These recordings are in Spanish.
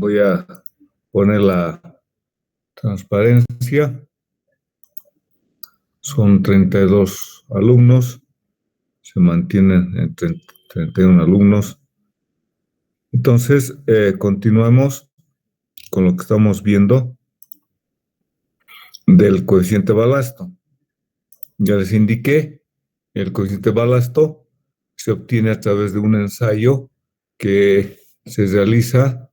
Voy a poner la transparencia. Son 32 alumnos. Se mantienen en 31 alumnos. Entonces, continuamos con lo que estamos viendo del coeficiente balasto. Ya les indiqué, el coeficiente balasto se obtiene a través de un ensayo que se realiza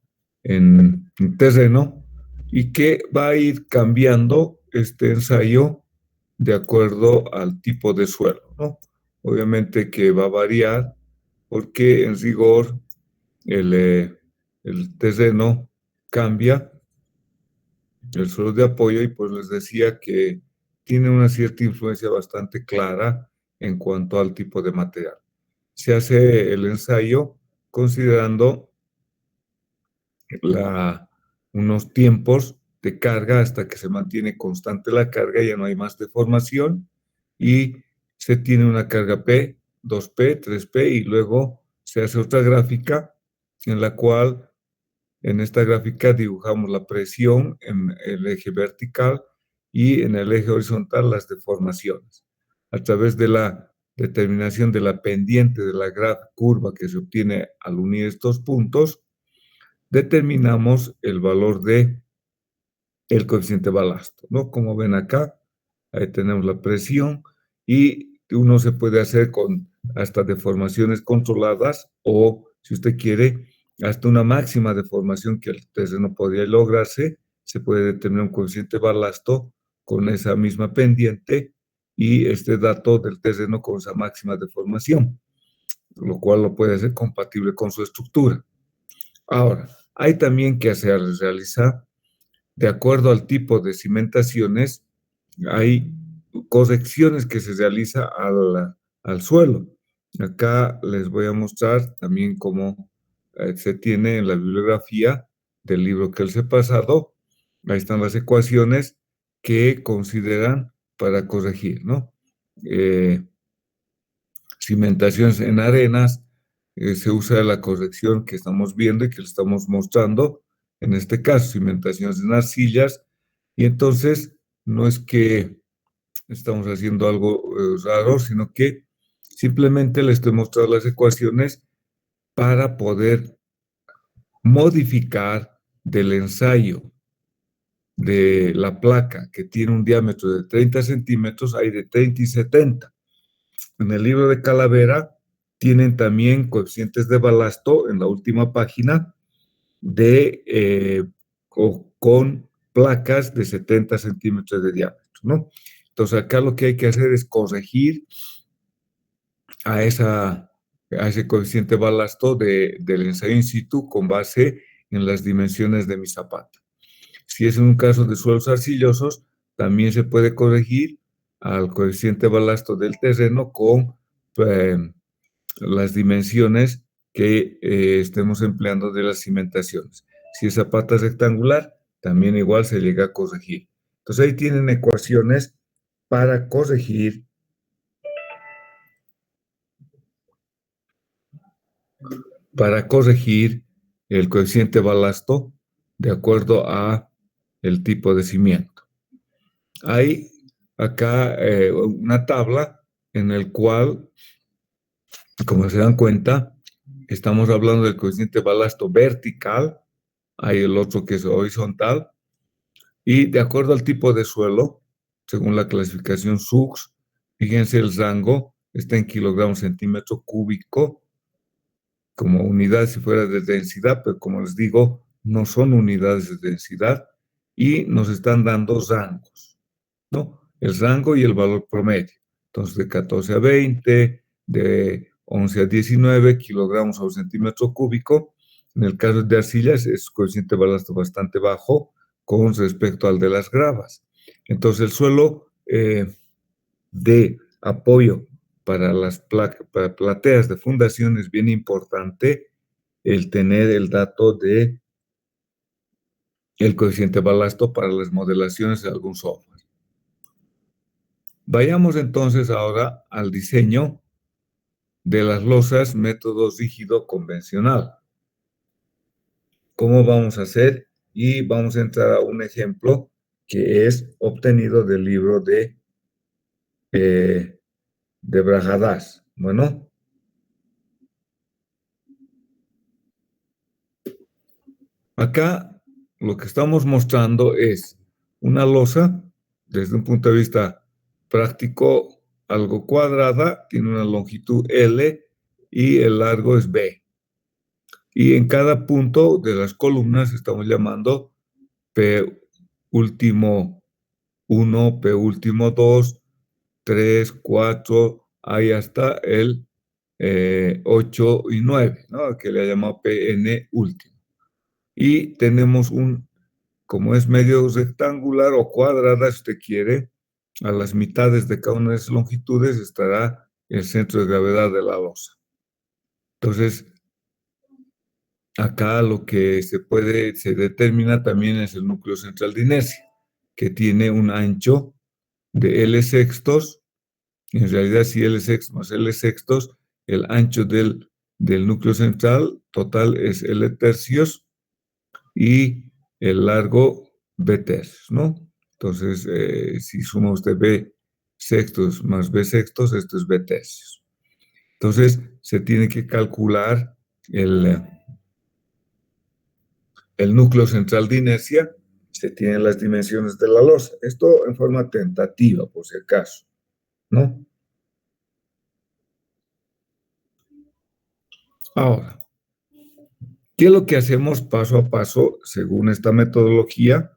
en terreno y que va a ir cambiando este ensayo de acuerdo al tipo de suelo, ¿no? Obviamente que va a variar porque en rigor el terreno cambia, el suelo de apoyo, y pues les decía que tiene una cierta influencia bastante clara en cuanto al tipo de material. Se hace el ensayo considerando unos tiempos de carga hasta que se mantiene constante la carga, ya no hay más deformación, y se tiene una carga P, 2P, 3P, y luego se hace otra gráfica en la cual en esta gráfica dibujamos la presión en el eje vertical y en el eje horizontal las deformaciones. A través de la determinación de la pendiente de la curva que se obtiene al unir estos puntos, determinamos el valor de el coeficiente balasto, ¿no? Como ven acá, ahí tenemos la presión y uno se puede hacer con hasta deformaciones controladas o, si usted quiere, hasta una máxima deformación que el terreno podría lograrse, se puede determinar un coeficiente balasto con esa misma pendiente y este dato del terreno con esa máxima deformación, lo cual lo puede hacer compatible con su estructura. Ahora, hay también que realizar, de acuerdo al tipo de cimentaciones, hay correcciones que se realiza al suelo. Acá les voy a mostrar también cómo se tiene en la bibliografía del libro que les he pasado. Ahí están las ecuaciones que consideran para corregir, ¿no? Cimentaciones en arenas, se usa la corrección que estamos viendo y que le estamos mostrando, en este caso, cimentaciones en arcillas, y entonces no es que estamos haciendo algo raro, sino que simplemente les estoy mostrando las ecuaciones para poder modificar del ensayo de la placa, que tiene un diámetro de 30 centímetros, hay de 30 y 70. En el libro de Calavera tienen también coeficientes de balasto en la última página con placas de 70 centímetros de diámetro, ¿no? Entonces acá lo que hay que hacer es corregir a ese coeficiente balasto del ensayo in situ con base en las dimensiones de mi zapata. Si es en un caso de suelos arcillosos, también se puede corregir al coeficiente balasto del terreno con las dimensiones que estemos empleando de las cimentaciones. Si es zapata rectangular, también igual se llega a corregir. Entonces ahí tienen ecuaciones para corregir el coeficiente balasto de acuerdo a el tipo de cimiento. Hay acá una tabla en el cual, como se dan cuenta, estamos hablando del coeficiente balasto vertical, hay el otro que es horizontal, y de acuerdo al tipo de suelo, según la clasificación SUGS, fíjense el rango, está en kilogramos centímetro cúbico, como unidad si fuera de densidad, pero como les digo, no son unidades de densidad, y nos están dando rangos, ¿no? El rango y el valor promedio. Entonces, de 14 a 20, de 11 a 19 kilogramos por centímetro cúbico. En el caso de arcillas, es coeficiente de balasto bastante bajo con respecto al de las gravas. Entonces, el suelo de apoyo para las para plateas de fundación es bien importante el tener el dato de el coeficiente balasto para las modelaciones de algún software. Vayamos entonces ahora al diseño de las losas método rígido convencional. cómo vamos a hacer y vamos a entrar a un ejemplo que es obtenido del libro de Brajadas. Bueno, acá lo que estamos mostrando es una losa desde un punto de vista práctico algo cuadrada, tiene una longitud L y el largo es B. Y en cada punto de las columnas estamos llamando P último 1, P último 2, 3, 4, ahí hasta el 8 y 9, ¿no? Que le llamado PN último. Y tenemos como es medio rectangular o cuadrada, si usted quiere, a las mitades de cada una de esas longitudes estará el centro de gravedad de la losa. Entonces, acá lo que se determina también es el núcleo central de inercia, que tiene un ancho de L sextos. En realidad, si L sextos más L sextos, el ancho del núcleo central total es L tercios y el largo B tercios, ¿no? Entonces, si suma usted B sextos más B sextos, esto es B tercios. Entonces, se tiene que calcular el núcleo central de inercia, se tienen las dimensiones de la losa. Esto en forma tentativa, por si acaso, ¿no? Ahora, ¿qué es lo que hacemos paso a paso según esta metodología?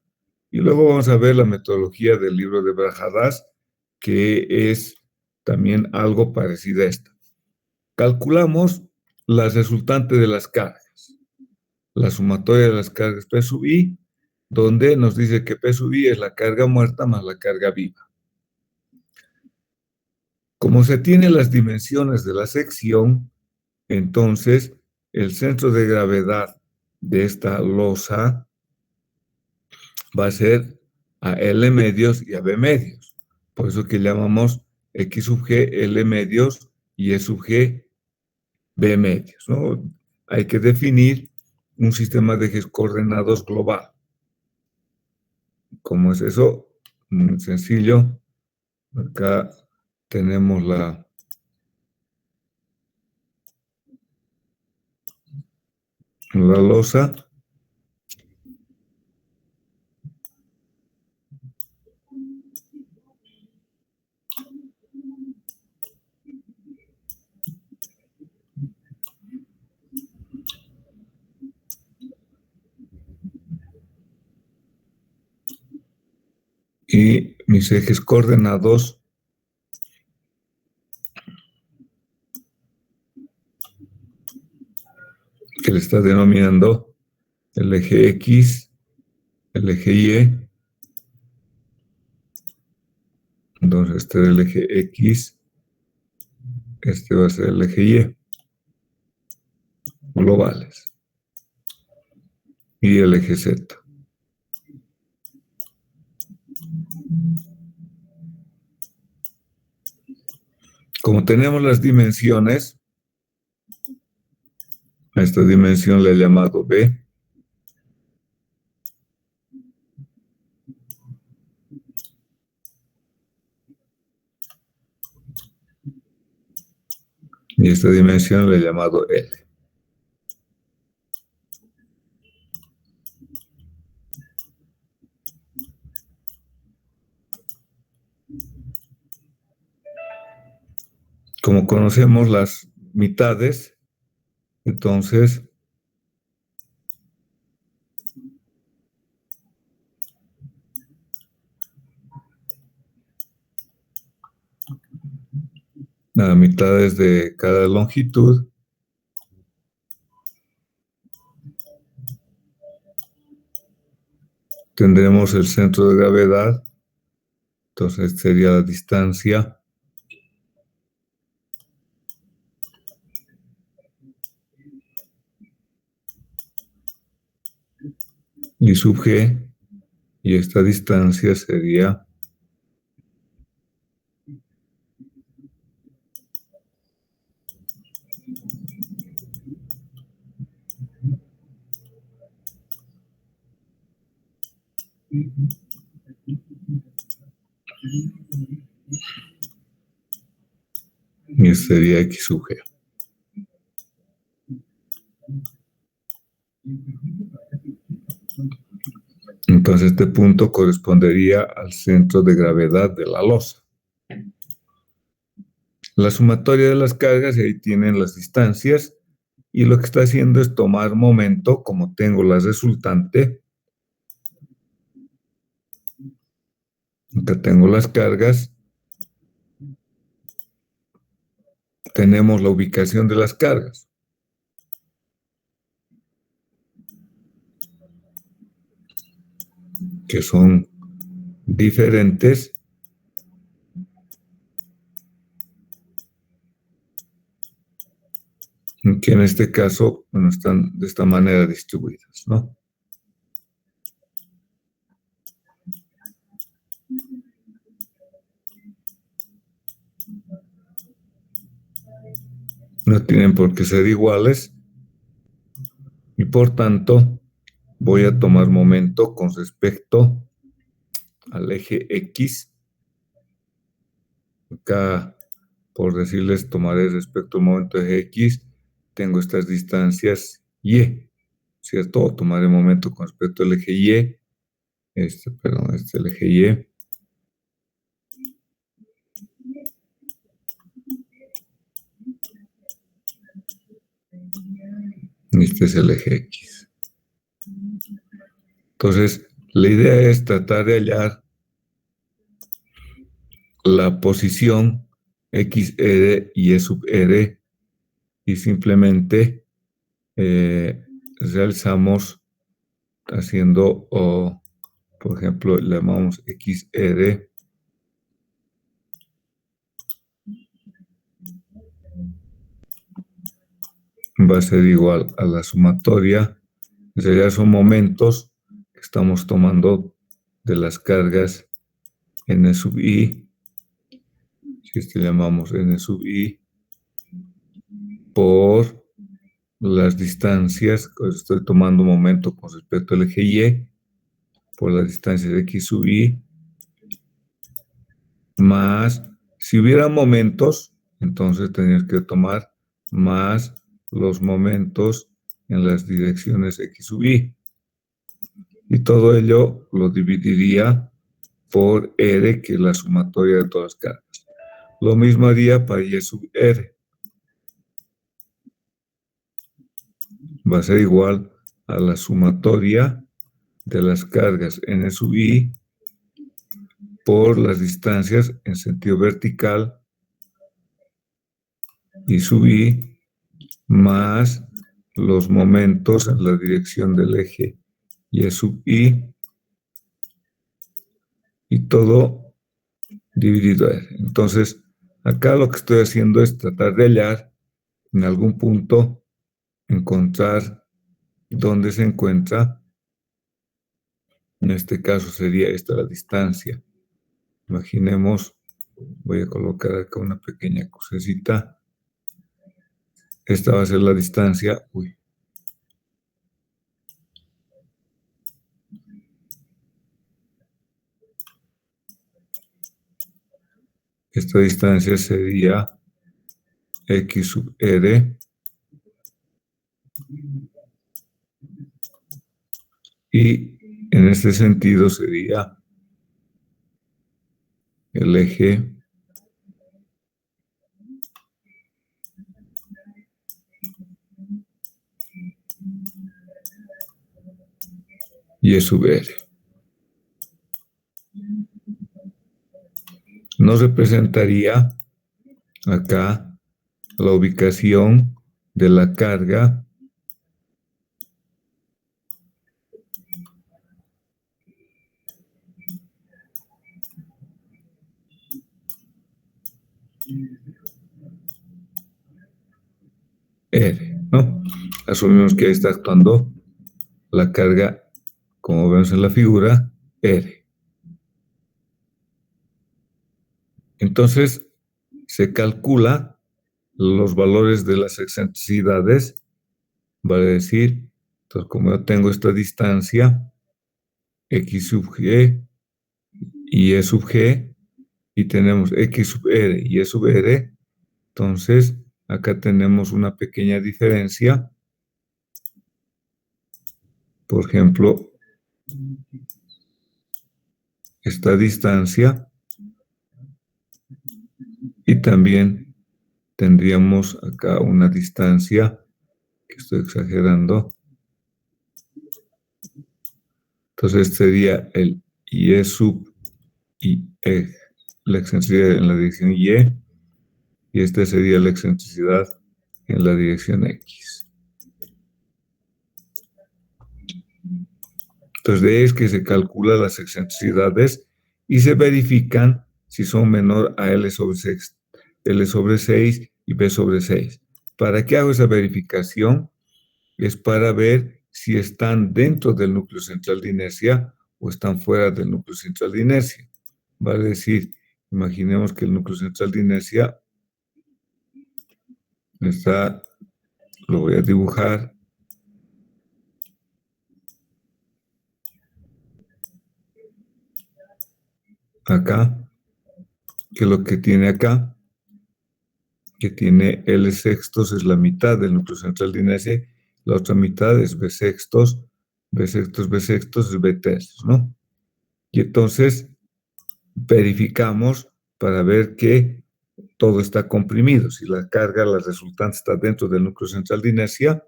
Y luego vamos a ver la metodología del libro de Brajadas, que es también algo parecida a esta. Calculamos la resultante de las cargas, la sumatoria de las cargas P sub I, donde nos dice que P sub I es la carga muerta más la carga viva. Como se tienen las dimensiones de la sección, entonces el centro de gravedad de esta losa va a ser a L medios y a B medios. Por eso que llamamos X sub G L medios y E sub G B medios, ¿no? Hay que definir un sistema de ejes coordenados global. ¿Cómo es eso? Muy sencillo. Acá tenemos la losa. Y mis ejes coordenados que le está denominando el eje X, el eje Y. Entonces este es el eje X, este va a ser el eje Y, globales, y el eje Z. Como tenemos las dimensiones, a esta dimensión le he llamado B. Y esta dimensión le he llamado L. Como conocemos las mitades, entonces las mitades de cada longitud tendremos el centro de gravedad, entonces sería la distancia y sub G, y esta distancia sería Y sería X sub G. Entonces este punto correspondería al centro de gravedad de la losa. La sumatoria de las cargas, y ahí tienen las distancias, y lo que está haciendo es tomar momento, como tengo la resultante, acá tengo las cargas, tenemos la ubicación de las cargas. Que son diferentes, que en este caso, bueno, están de esta manera distribuidas, ¿no? No tienen por qué ser iguales y por tanto voy a tomar momento con respecto al eje X. Acá, por decirles, tomaré respecto al momento eje X, tengo estas distancias Y, ¿cierto? O tomaré momento con respecto al eje Y, este es el eje Y. Este es el eje X. Entonces, la idea es tratar de hallar la posición XR y E sub R y simplemente realizamos haciendo, por ejemplo, le llamamos XR va a ser igual a la sumatoria, en realidad son momentos que estamos tomando de las cargas N sub I, si este le llamamos N sub I, por las distancias, estoy tomando momento con respecto al eje Y, por las distancias de X sub I, más, si hubiera momentos, entonces tendrías que tomar más los momentos en las direcciones X sub Y. Y todo ello lo dividiría por R, que es la sumatoria de todas las cargas. Lo mismo haría para Y sub R. Va a ser igual a la sumatoria de las cargas N sub I por las distancias en sentido vertical y sub I más los momentos en la dirección del eje Y sub I y todo dividido a R. Entonces, acá lo que estoy haciendo es tratar de hallar en algún punto, encontrar dónde se encuentra. En este caso sería esta la distancia. Imaginemos, voy a colocar acá una pequeña crucecita. Esta va a ser la distancia. Esta distancia sería X sub R y en este sentido sería el eje Y sub R. Nos representaría acá la ubicación de la carga R, ¿no? Asumimos que ahí está actuando la carga, como vemos en la figura, R. Entonces, se calcula los valores de las excentricidades, vale decir, entonces como yo tengo esta distancia, X sub G y E sub G, y tenemos X sub R y E sub R. Entonces, acá tenemos una pequeña diferencia. Por ejemplo, esta distancia, y también tendríamos acá una distancia, que estoy exagerando. Entonces sería el Y sub y E, la excentricidad en la dirección Y, y esta sería la excentricidad en la dirección X. Entonces de ahí es que se calculan las excentricidades y se verifican si son menor a L sobre 6 y B sobre 6. ¿Para qué hago esa verificación? Es para ver si están dentro del núcleo central de inercia o están fuera del núcleo central de inercia. Vale decir, imaginemos que el núcleo central de inercia está, lo voy a dibujar. Acá, que lo que tiene acá, que tiene L sextos, es la mitad del núcleo central de inercia, la otra mitad es B sextos, B sextos, B sextos es B tercios, ¿no? Y entonces verificamos para ver que todo está comprimido. Si la carga, la resultante está dentro del núcleo central de inercia,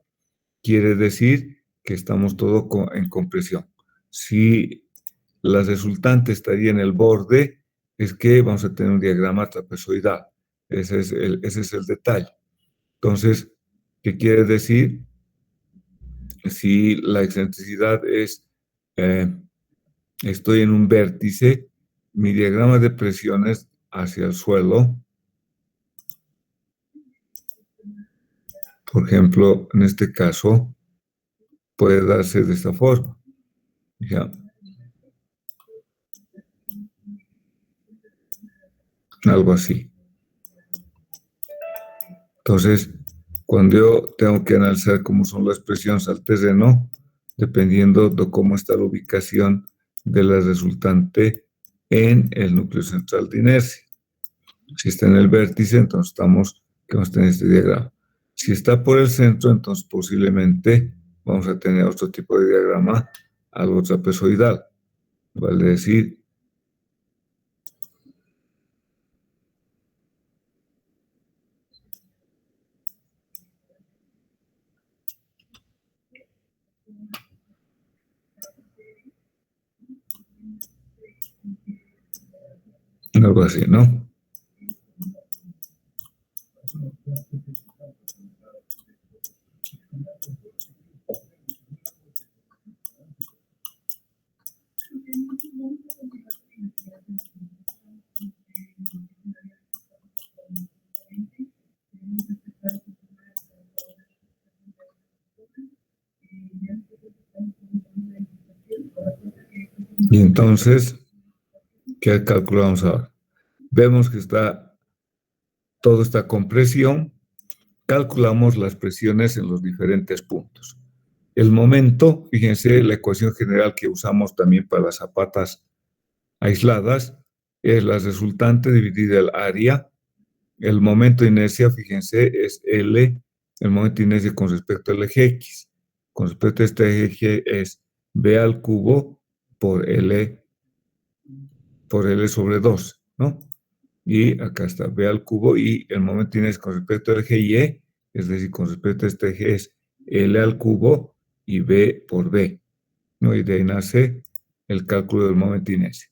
quiere decir que estamos todo en compresión. Si la resultante estaría en el borde, es que vamos a tener un diagrama trapezoidal. Ese es el detalle. Entonces, ¿qué quiere decir? Si la excentricidad es, estoy en un vértice, mi diagrama de presiones hacia el suelo, por ejemplo, en este caso, puede darse de esta forma. ¿Ya? Algo así. Entonces, cuando yo tengo que analizar cómo son las presiones al terreno, dependiendo de cómo está la ubicación de la resultante en el núcleo central de inercia. Si está en el vértice, entonces estamos, que vamos a tener este diagrama. Si está por el centro, entonces posiblemente vamos a tener otro tipo de diagrama, algo trapezoidal. Vale decir, algo así, ¿no? Y entonces, ¿qué calculamos ahora? Vemos que todo está con presión, calculamos las presiones en los diferentes puntos. El momento, fíjense, la ecuación general que usamos también para las zapatas aisladas, es la resultante dividida el área. El momento de inercia, fíjense, es L, el momento de inercia con respecto al eje X. Con respecto a este eje es B al cubo por L sobre 2, ¿no? Y acá está B al cubo, y el momento de inercia con respecto al eje Y, es decir, con respecto a este eje es L al cubo y B por B, ¿no? Y de ahí nace el cálculo del momento de inercia.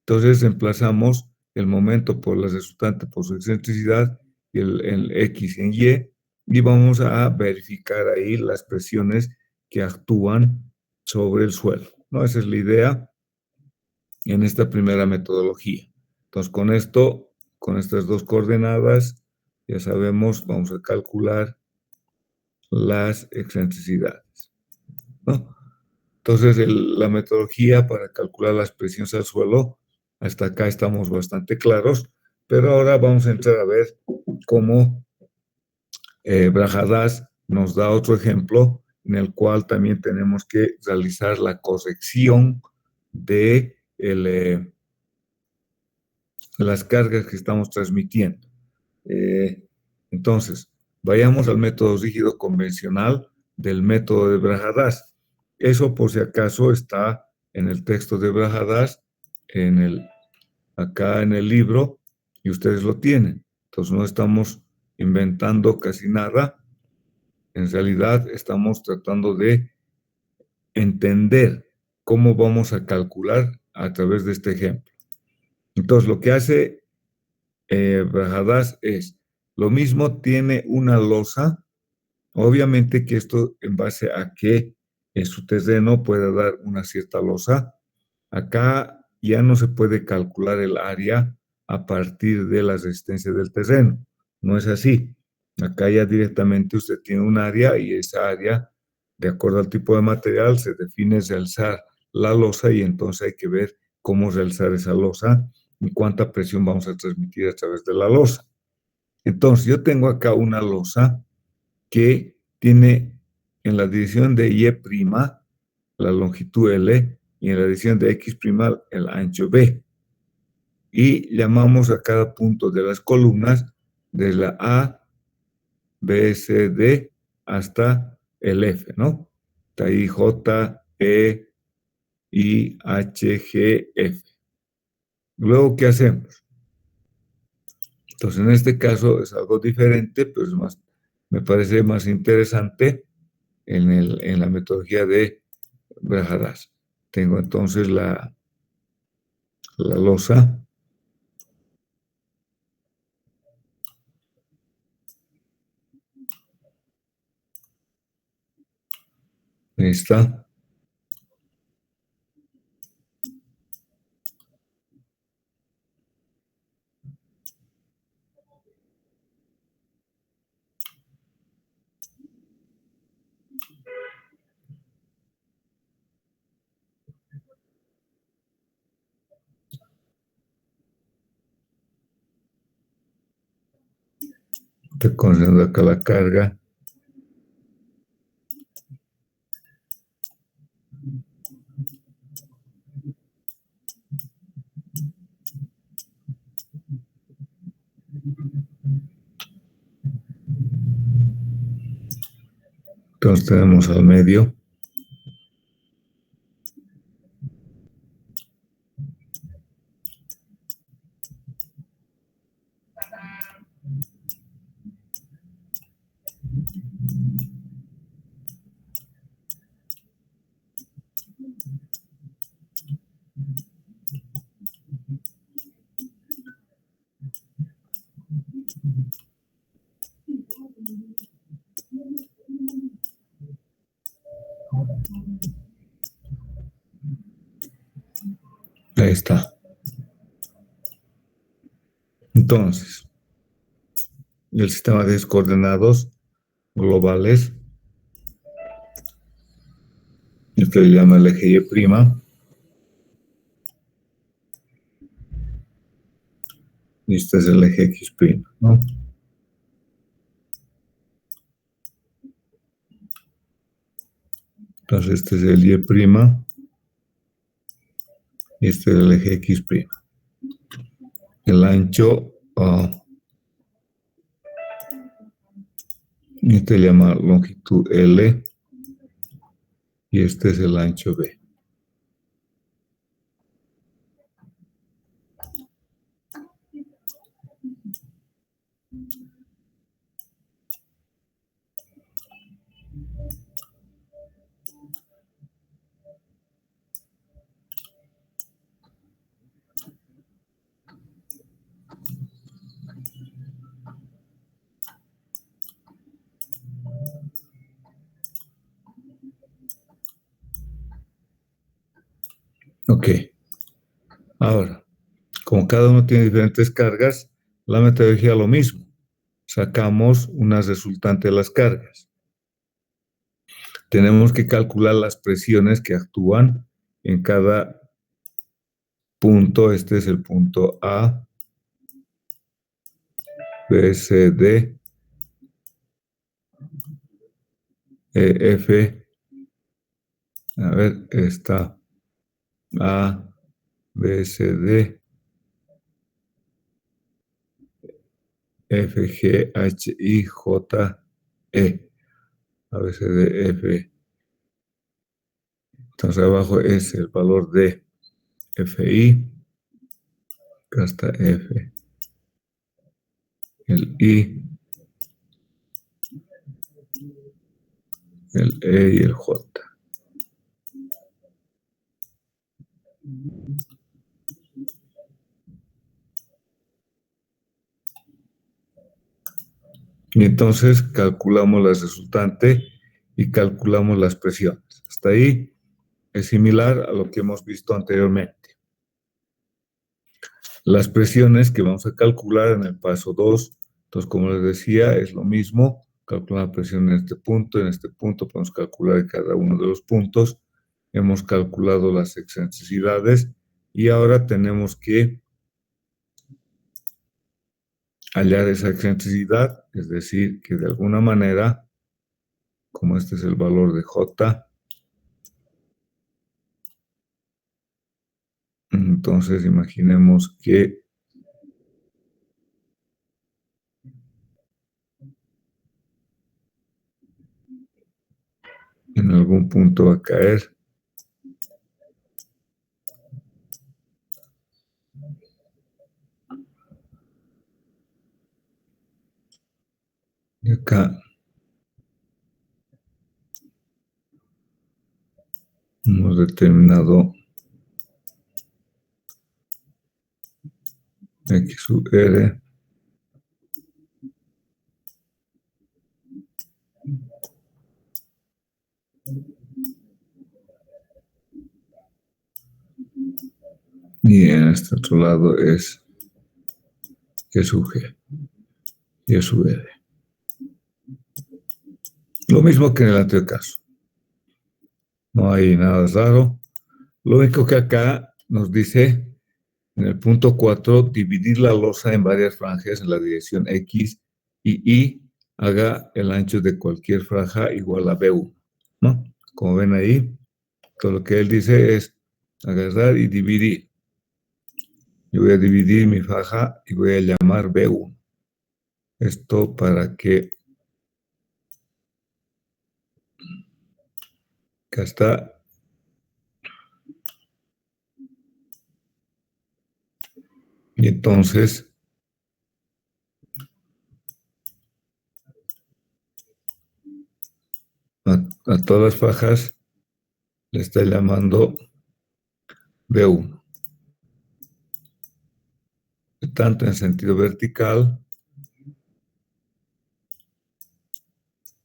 Entonces emplazamos el momento por la resultante por su excentricidad y el X en y vamos a verificar ahí las presiones que actúan sobre el suelo, ¿no? Esa es la idea en esta primera metodología. Entonces, con esto, con estas dos coordenadas, ya sabemos, vamos a calcular las excentricidades, ¿no? Entonces, la metodología para calcular las presiones al suelo, hasta acá estamos bastante claros, pero ahora vamos a entrar a ver cómo Brajadas nos da otro ejemplo en el cual también tenemos que realizar la corrección de las cargas que estamos transmitiendo. Entonces, vayamos al método rígido convencional del método de Brajadas. Eso, por si acaso, está en el texto de Brajadas, acá en el libro, y ustedes lo tienen. Entonces, no estamos inventando casi nada. En realidad, estamos tratando de entender cómo vamos a calcular a través de este ejemplo. Entonces, lo que hace Brajadas es, lo mismo tiene una losa, obviamente que esto en base a que en su terreno pueda dar una cierta losa. Acá ya no se puede calcular el área a partir de la resistencia del terreno, no es así. Acá ya directamente usted tiene un área y esa área, de acuerdo al tipo de material, se define realzar la losa y entonces hay que ver cómo realzar esa losa y cuánta presión vamos a transmitir a través de la losa. Entonces, yo tengo acá una losa que tiene en la dirección de Y', la longitud L, y en la dirección de X', el ancho B. Y llamamos a cada punto de las columnas de la A, B, C, D hasta el F, ¿no? Está ahí J, E, I, H, G, F. Luego, ¿qué hacemos? Entonces, en este caso es algo diferente, pero es más, me parece más interesante en la metodología de Brajadas. Tengo entonces la losa. Ahí está. Estoy conociendo acá la carga. Entonces tenemos al medio. Ahí está. Entonces, el sistema de coordenados globales, este se llama el eje Y', y este es el eje X', ¿no? Entonces, este es el Y', y este es el eje X'. El ancho, este se llama longitud L, y este es el ancho B. Ok. Ahora, como cada uno tiene diferentes cargas, la metodología lo mismo. Sacamos una resultante de las cargas. Tenemos que calcular las presiones que actúan en cada punto. Este es el punto A, B, C, D, E, F. A ver, está A, B, C, D, F, G, H, I, J, E. A, B, C, D, F. Entonces abajo es el valor de FI. Acá está F, el I, el E y el J. Y entonces calculamos la resultante y calculamos las presiones. Hasta ahí es similar a lo que hemos visto anteriormente. Las presiones que vamos a calcular en el paso 2, entonces como les decía, es lo mismo, calcular la presión en este punto podemos calcular en cada uno de los puntos, hemos calculado las excentricidades y ahora tenemos que hallar esa excentricidad, es decir, que de alguna manera, como este es el valor de J, entonces imaginemos que en algún punto va a caer. Y acá hemos determinado X sub R. Y en este otro lado es Y sub G y Y sub R. Lo mismo que en el anterior caso. No hay nada raro. Lo único que acá nos dice en el punto 4, dividir la losa en varias franjas en la dirección X y Y haga el ancho de cualquier franja igual a B1, ¿no? Como ven ahí, todo lo que él dice es agarrar y dividir. Yo voy a dividir mi faja y voy a llamar B1. Esto para que acá está. Y entonces a todas las fajas le está llamando B1, tanto en sentido vertical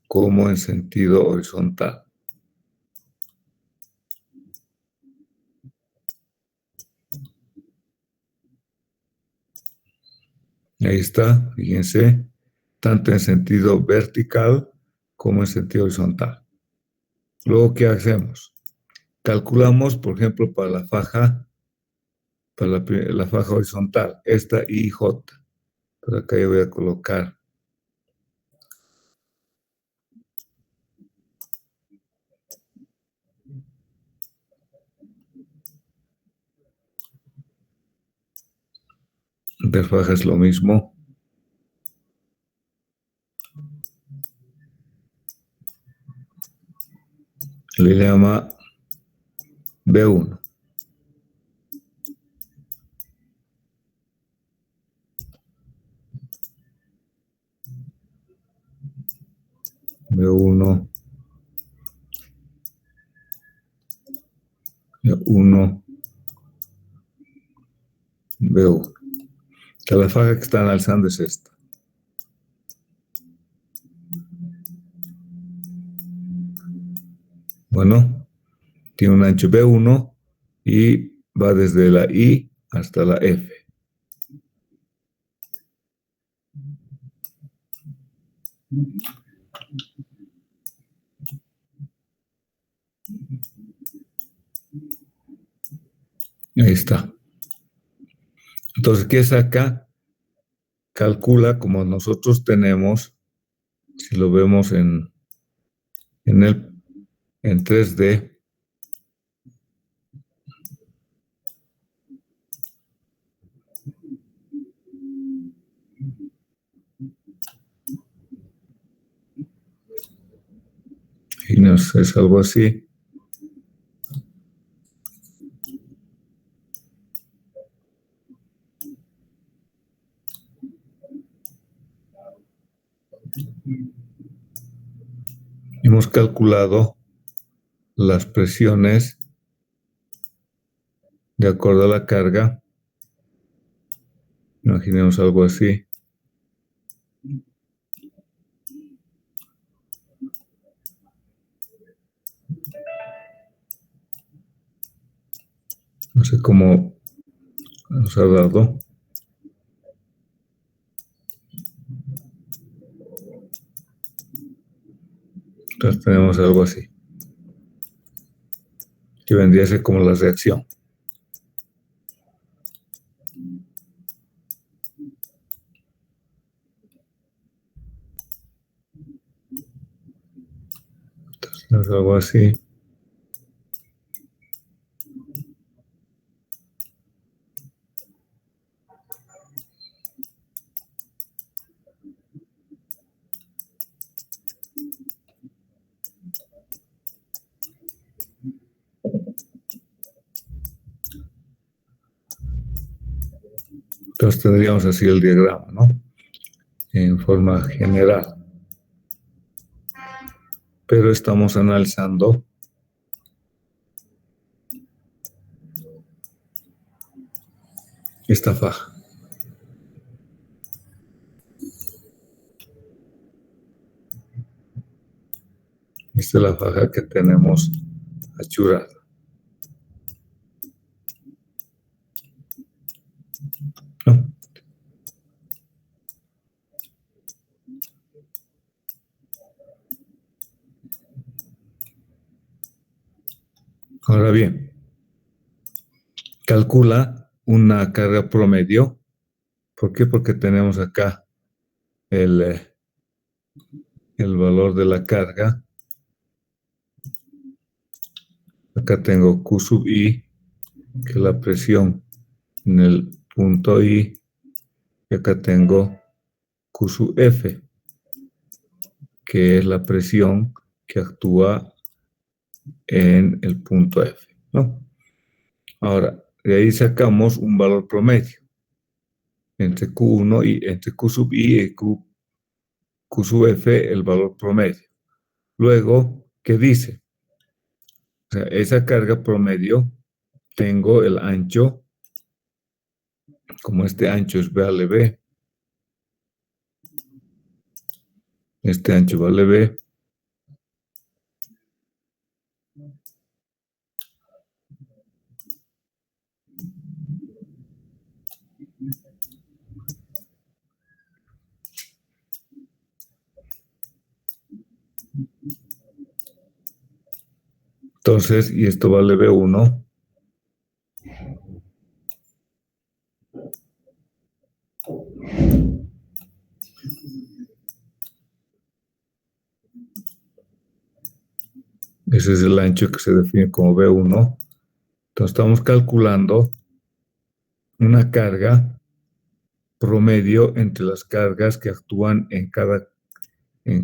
como en sentido horizontal. Ahí está, fíjense, tanto en sentido vertical como en sentido horizontal. Luego, ¿qué hacemos? Calculamos, por ejemplo, para la faja horizontal, esta IJ. Por acá yo voy a colocar de faja es lo mismo. Le llama B1. B1, B1, B1. Que la faja que están alzando es esta. Bueno, tiene un ancho B1 y va desde la I hasta la F. Ahí está. Entonces, ¿qué saca? Calcula como nosotros tenemos, si lo vemos en 3D, Imaginemos, es algo así. Hemos calculado las presiones de acuerdo a la carga. Imaginemos algo así. No sé cómo nos ha dado. Entonces tenemos algo así, que vendría a ser como la reacción. Entonces tenemos algo así. Entonces tendríamos así el diagrama, ¿no? En forma general. Pero estamos analizando esta faja. Esta es la faja que tenemos achurada. ¿No? Ahora bien, calcula una carga promedio. ¿Por qué? Porque tenemos acá el valor de la carga. Acá tengo Q sub I, que es la presión en el punto I. Y acá tengo Q sub F, que es la presión que actúa en el punto F, ¿no? Ahora, de ahí sacamos un valor promedio entre Q1 y entre Q sub I y Q sub F, el valor promedio. Luego, ¿qué dice? O sea, esa carga promedio, tengo el ancho, como este ancho es vale B, este ancho vale B, entonces, y esto vale B1, ese es el ancho que se define como B1. Entonces estamos calculando una carga promedio entre las cargas que actúan en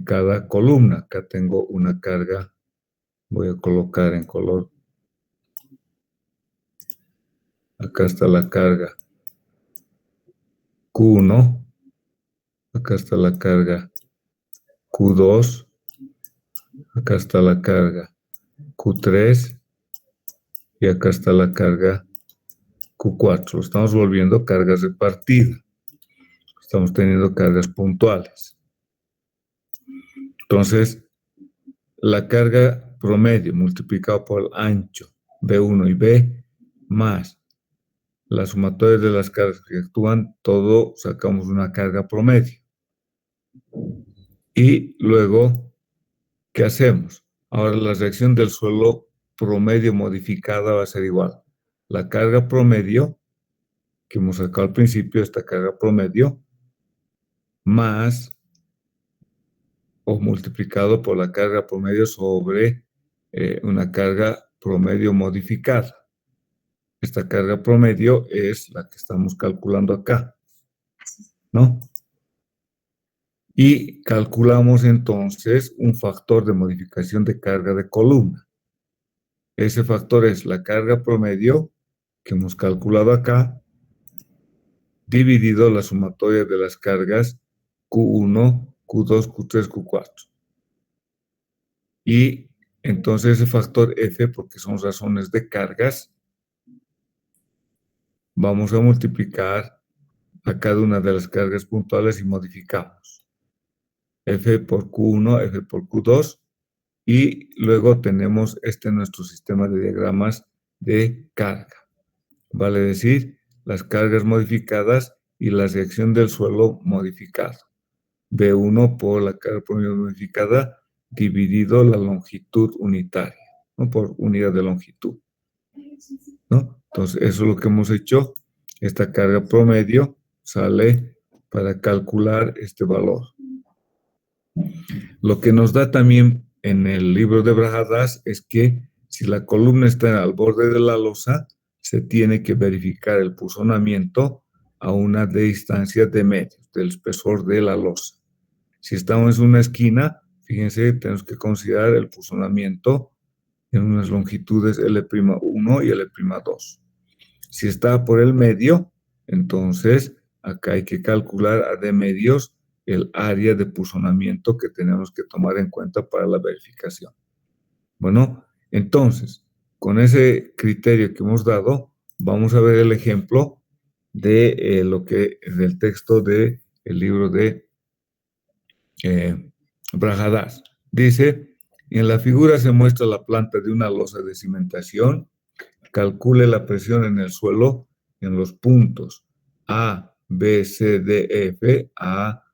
cada columna. Acá tengo una carga, voy a colocar en color. Acá está la carga Q1, acá está la carga Q2, acá está la carga Q3 y acá está la carga Q4. Lo estamos volviendo cargas repartidas. Estamos teniendo cargas puntuales. Entonces, la carga promedio multiplicado por el ancho B1 y B más la sumatoria de las cargas que actúan, todo sacamos una carga promedio. Y luego, ¿qué hacemos? Ahora la reacción del suelo promedio modificada va a ser igual. La carga promedio, que hemos sacado al principio, esta carga promedio, más o multiplicado por la carga promedio sobre una carga promedio modificada. Esta carga promedio es la que estamos calculando acá, ¿no? Y calculamos entonces un factor de modificación de carga de columna. Ese factor es la carga promedio que hemos calculado acá, dividido la sumatoria de las cargas Q1, Q2, Q3, Q4. Y entonces ese factor F, porque son razones de cargas, vamos a multiplicar a cada una de las cargas puntuales y modificamos. F por Q1, F por Q2, y luego tenemos nuestro sistema de diagramas de carga. Vale decir, las cargas modificadas y la reacción del suelo modificado. B1 por la carga promedio modificada dividido la longitud unitaria, ¿no? Por unidad de longitud, ¿no? Entonces, eso es lo que hemos hecho. Esta carga promedio sale para calcular este valor. Lo que nos da también en el libro de Brajadas es que si la columna está al borde de la losa, se tiene que verificar el puzonamiento a una distancia de medios del espesor de la losa. Si estamos en una esquina, fíjense, tenemos que considerar el puzonamiento en unas longitudes L'1 y L'2. Si está por el medio, entonces acá hay que calcular a D medios el área de puzonamiento que tenemos que tomar en cuenta para la verificación. Bueno, entonces, con ese criterio que hemos dado, vamos a ver el ejemplo de del texto del libro de Brajadas. Dice, en la figura se muestra la planta de una losa de cimentación. Calcule la presión en el suelo en los puntos A, B, C, D, E, F, A,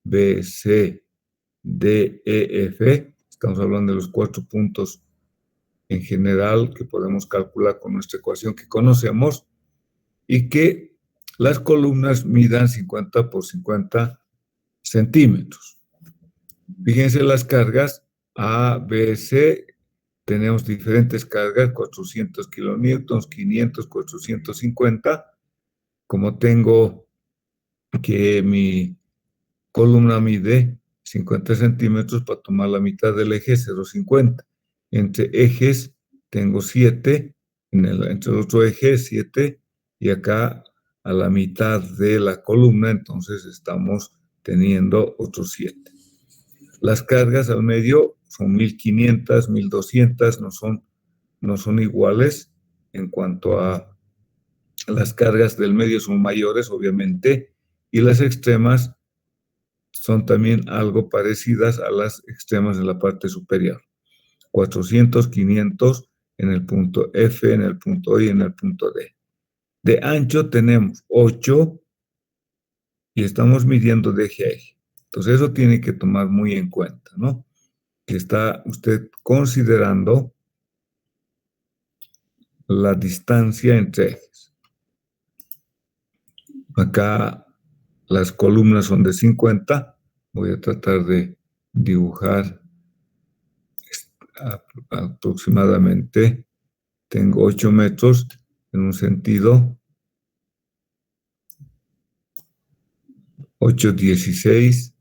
B, C, D, E, F. Estamos hablando de los 4 puntos en general que podemos calcular con nuestra ecuación que conocemos y que las columnas midan 50 por 50 centímetros. Fíjense las cargas A, B, C. Tenemos diferentes cargas, 400 kilonewtons, 500, 450. Como tengo que mi columna mide 50 centímetros para tomar la mitad del eje 0,50. Entre ejes tengo 7, entre el otro eje 7, y acá a la mitad de la columna, entonces estamos teniendo otros 7. Las cargas al medio son 1500, 1200, no son iguales en cuanto a las cargas del medio son mayores, obviamente, y las extremas son también algo parecidas a las extremas de la parte superior. 400, 500 en el punto F, en el punto I y en el punto D. De ancho tenemos 8 y estamos midiendo de eje a eje. Entonces eso tiene que tomar muy en cuenta, ¿no? Que está usted considerando la distancia entre ejes. Acá las columnas son de 50. Voy a tratar de dibujar aproximadamente. Tengo 8 metros en un sentido, 8,16,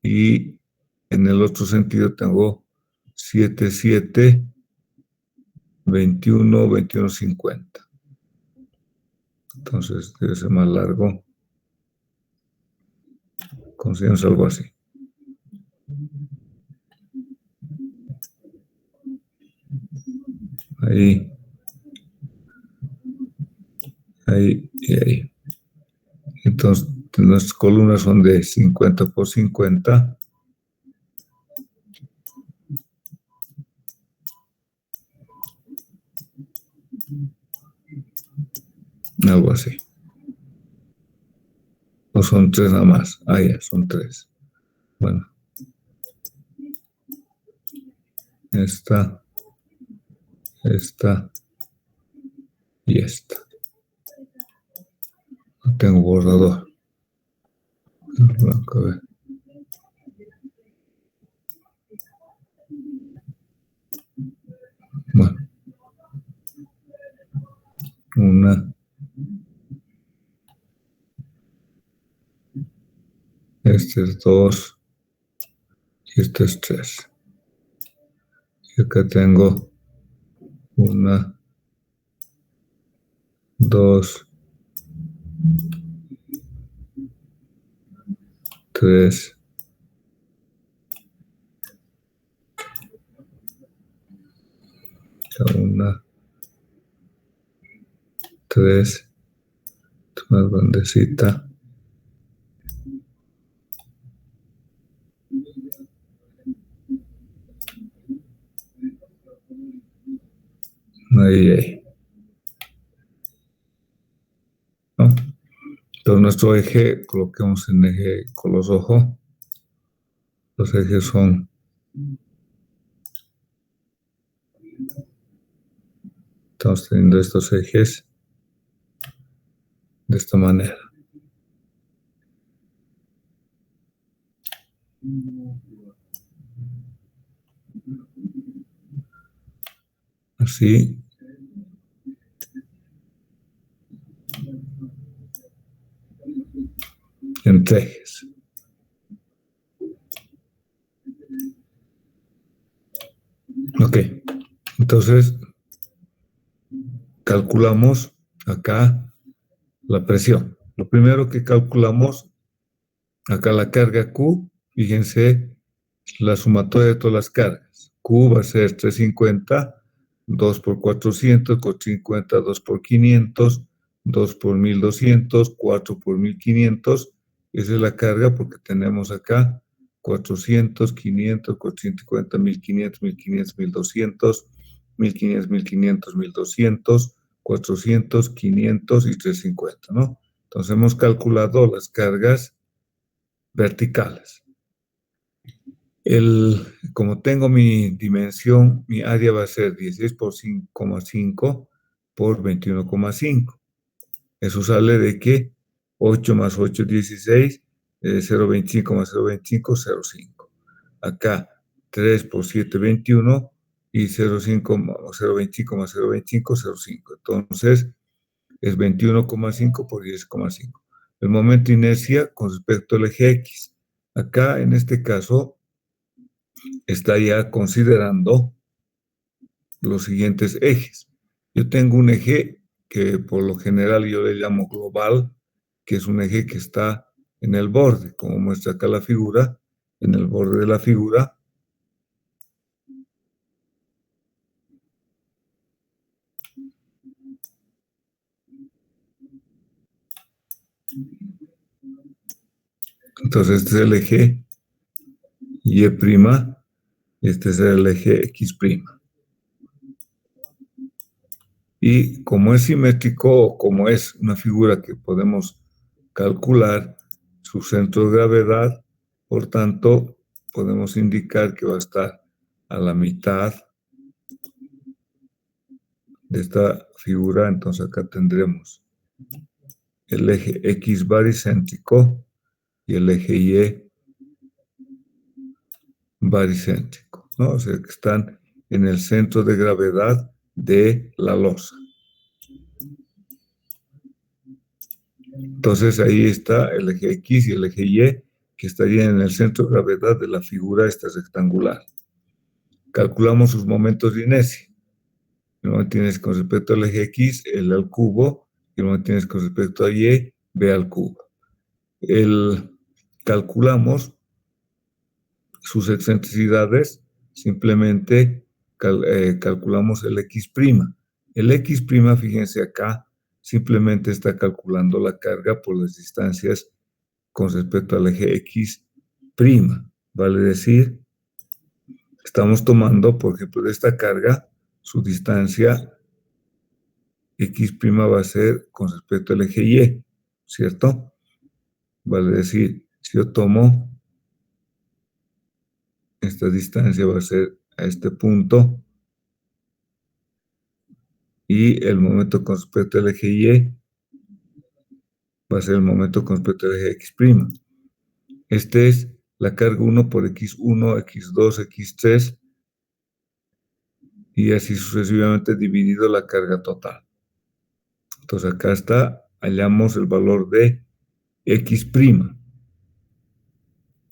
y en el otro sentido tengo 7,7, 21, 21,50. Entonces debe ser más largo. Consideramos algo así. Ahí y ahí. Entonces, nuestras columnas son de 50 por 50. Algo así. O son 3 nada más. Ah, ya, son 3. Bueno. Esta y esta. No tengo borrador. Blanco, a ver. Bueno. Este es 2 y este es 3. Y acá tengo 1, 2, 3, 1, 3, más grandecita. Ahí. ¿No? Entonces nuestro eje, coloquemos en eje con los ojos. Los ejes son estamos teniendo estos ejes de esta manera. Así. Entre ejes. Ok. Entonces, calculamos acá la presión. Lo primero que calculamos, acá la carga Q, fíjense, la sumatoria de todas las cargas. Q va a ser 350, 2 por 400, 450, 2 por 500, 2 por 1200, 4 por 1500. Esa es la carga porque tenemos acá 400, 500, 450, 1500, 1500, 1200, 1500, 1500, 1200, 400, 500 y 350, ¿no? Entonces hemos calculado las cargas verticales. Como tengo mi dimensión, mi área va a ser 16 por 5,5 por 21,5. Eso sale de que 8 más 8 es 16, 0,25 más 0,25, 0,5. Acá 3 por 7, 21 y 0,5 0,25 más 0,25, 0,5. Entonces es 21,5 por 10,5. El momento de inercia con respecto al eje X. Acá en este caso está ya considerando los siguientes ejes. Yo tengo un eje que por lo general yo le llamo global, que es un eje que está en el borde, como muestra acá la figura, en el borde de la figura. Entonces este es el eje Y', este es el eje X'. Y como es simétrico, o como es una figura que podemos calcular su centro de gravedad, por tanto, podemos indicar que va a estar a la mitad de esta figura. Entonces acá tendremos el eje X baricéntrico y el eje Y baricéntrico, ¿no? O sea, que están en el centro de gravedad de la losa. Entonces ahí está el eje X y el eje Y, que estarían en el centro de gravedad de la figura esta rectangular. Calculamos sus momentos de inercia. El momento de inercia con respecto al eje X, L al cubo, y el momento de inercia con respecto a Y, B al cubo. Calculamos sus excentricidades, simplemente calculamos el X'. El X', fíjense acá, simplemente está calculando la carga por las distancias con respecto al eje X'. Vale decir, estamos tomando, por ejemplo, de esta carga, su distancia X' va a ser con respecto al eje Y, ¿cierto? Vale decir, si yo tomo esta distancia va a ser a este punto y el momento con respecto al eje Y va a ser el momento con respecto al eje X'. Este es la carga 1 por X1, X2, X3 y así sucesivamente dividido la carga total. Entonces acá está, hallamos el valor de X'.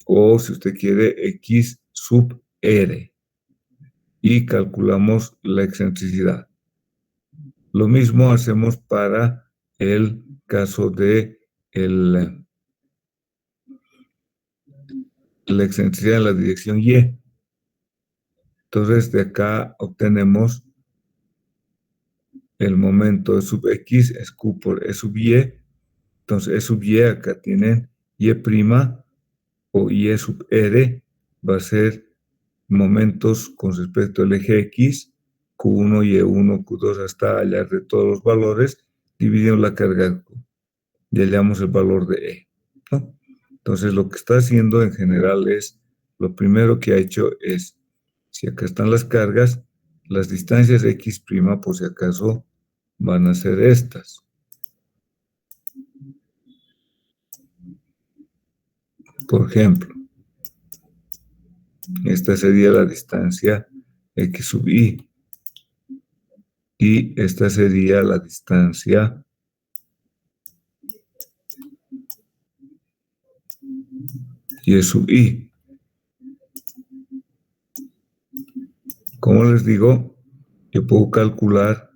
o si usted quiere, X sub R, y calculamos la excentricidad. Lo mismo hacemos para el caso de la excentricidad en la dirección Y. Entonces, de acá obtenemos el momento E sub X es Q por E sub Y. Entonces, E sub Y acá tienen Y' o Y sub R, va a ser momentos con respecto al eje X, Q1, Y1, Q2, hasta hallar de todos los valores, dividimos la carga Q y hallamos el valor de E, ¿no? Entonces, lo que está haciendo en general es, lo primero que ha hecho es, si acá están las cargas, las distancias X', por si acaso, van a ser estas. Por ejemplo, esta sería la distancia X sub Y. Y esta sería la distancia Y sub Y. Como les digo, yo puedo calcular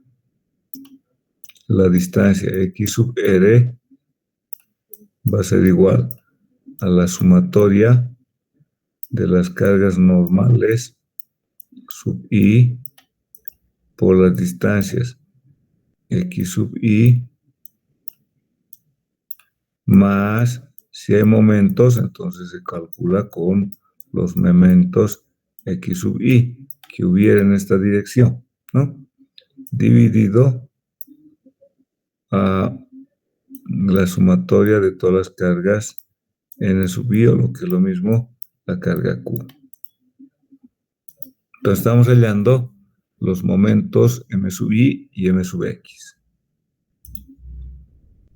la distancia X sub R va a ser igual a la sumatoria de las cargas normales sub I por las distancias X sub I más, si hay momentos, entonces se calcula con los momentos X sub I que hubiera en esta dirección, ¿no? Dividido a la sumatoria de todas las cargas N sub I, o lo que es lo mismo, la carga Q. Entonces estamos hallando los momentos M sub I y M sub X.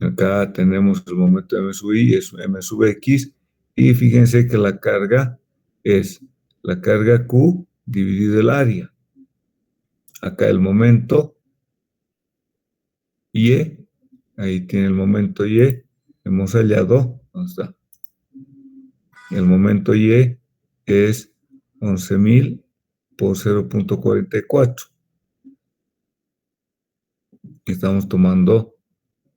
Acá tenemos el momento M sub I, es M sub X, y fíjense que la carga es la carga Q dividido el área. Acá el momento Y, ahí tiene el momento Y, hemos hallado, ¿dónde está? El momento Y es 11.000 por 0.44. Estamos tomando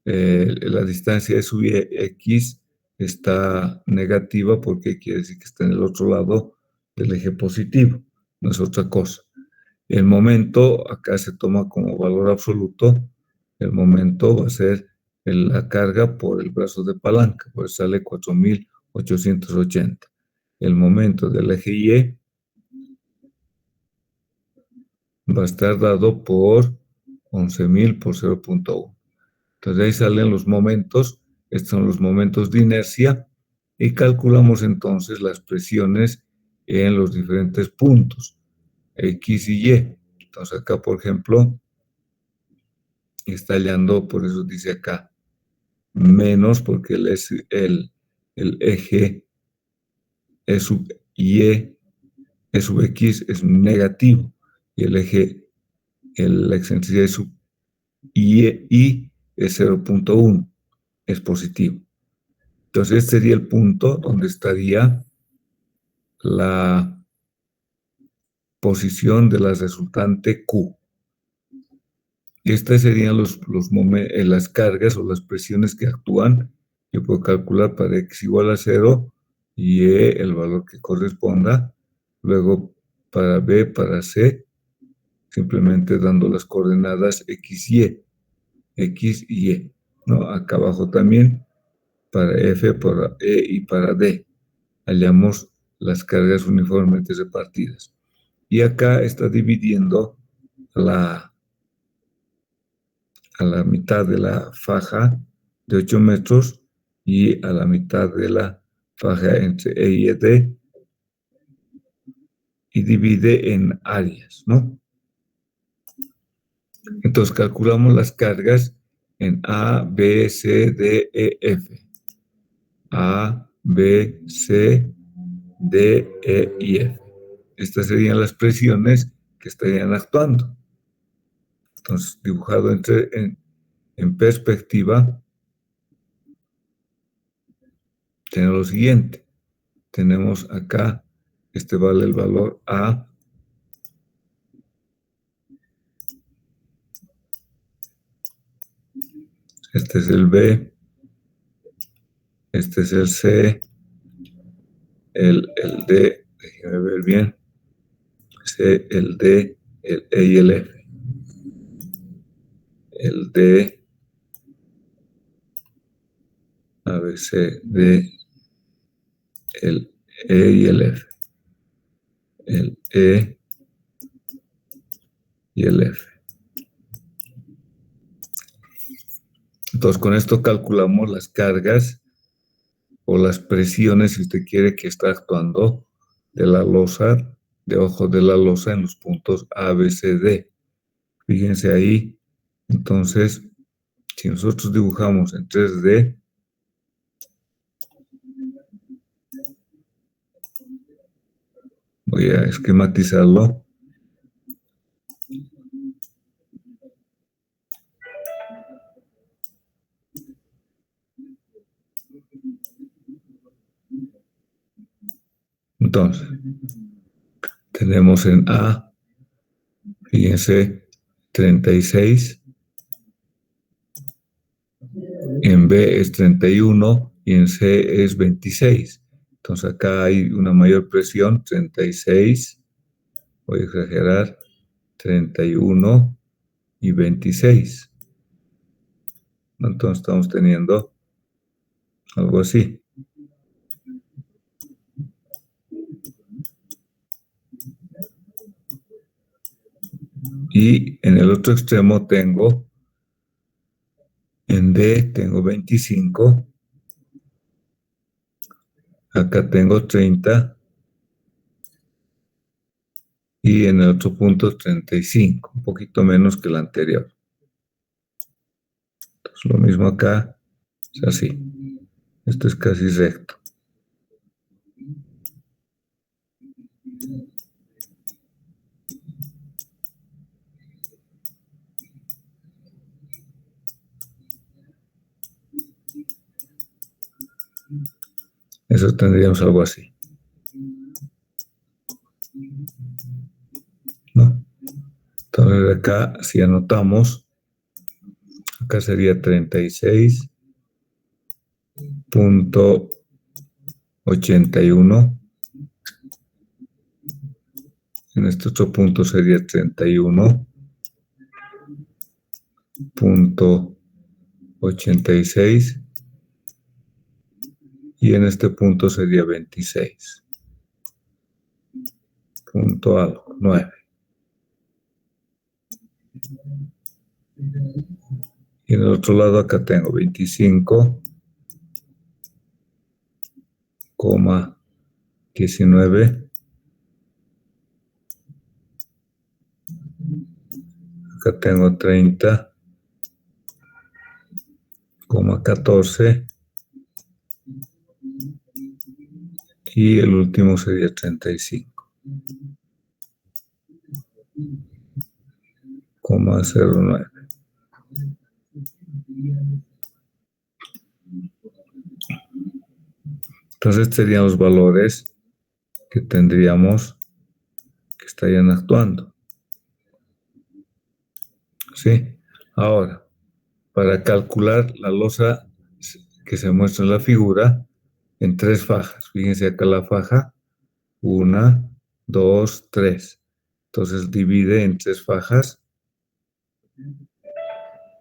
la distancia de sub X está negativa porque quiere decir que está en el otro lado del eje positivo, no es otra cosa. El momento acá se toma como valor absoluto, el momento va a ser la carga por el brazo de palanca, pues sale 4.880. El momento del eje Y va a estar dado por 11.000 por 0.1. Entonces ahí salen los momentos, estos son los momentos de inercia, y calculamos entonces las presiones en los diferentes puntos, X y Y. Entonces acá, por ejemplo, está hallando, por eso dice acá, menos, porque el eje E sub Y, E sub X es negativo, y el eje, la excentricidad E sub Y es 0.1, es positivo. Entonces, este sería el punto donde estaría la posición de la resultante Q. Estas serían las cargas o las presiones que actúan. Yo puedo calcular para X igual a 0 y E el valor que corresponda. Luego, para B, para C, simplemente dando las coordenadas X y Y, ¿no? Acá abajo también, para F, para E y para D. Hallamos las cargas uniformemente repartidas. Y acá está dividiendo a la mitad de la faja de 8 metros y a la mitad de la faja entre E y D, y divide en áreas, ¿no? Entonces calculamos las cargas en A, B, C, D, E, F. A, B, C, D, E y F. Estas serían las presiones que estarían actuando. Entonces, dibujado en perspectiva, tiene lo siguiente. tenemos acá, vale el valor A, este es el B, este es el C, el D, déjenme ver bien, C, el D, el E y el F. El D, A, B, C, D, el E y el F. El E y el F. Entonces, con esto calculamos las cargas o las presiones, si usted quiere, que está actuando de la losa, debajo de la losa en los puntos A, B, C, D. Fíjense ahí. Entonces, si nosotros dibujamos en 3D, voy a esquematizarlo. Entonces, tenemos en A, fíjense, 36, en B es 31 y en C es 26. Entonces acá hay una mayor presión, 36, voy a exagerar, 31 y 26. Entonces estamos teniendo algo así. Y en el otro extremo tengo, en D tengo 25, acá tengo 30 y en el otro punto 35, un poquito menos que el anterior. Entonces lo mismo acá, es así. Esto es casi recto. Eso tendríamos algo así, ¿no? Entonces acá, si anotamos, acá sería 36.81. En este otro punto sería 31.86. Y en este punto sería 26. Punto algo, 9. Y en el otro lado acá tengo 25,19. Acá tengo 30,14. Y el último sería 35,09. Entonces serían los valores que tendríamos que estarían actuando. ¿Sí? Ahora, para calcular la losa que se muestra en la figura, en 3 fajas. Fíjense acá la faja, 1, 2, 3. Entonces divide en 3 fajas.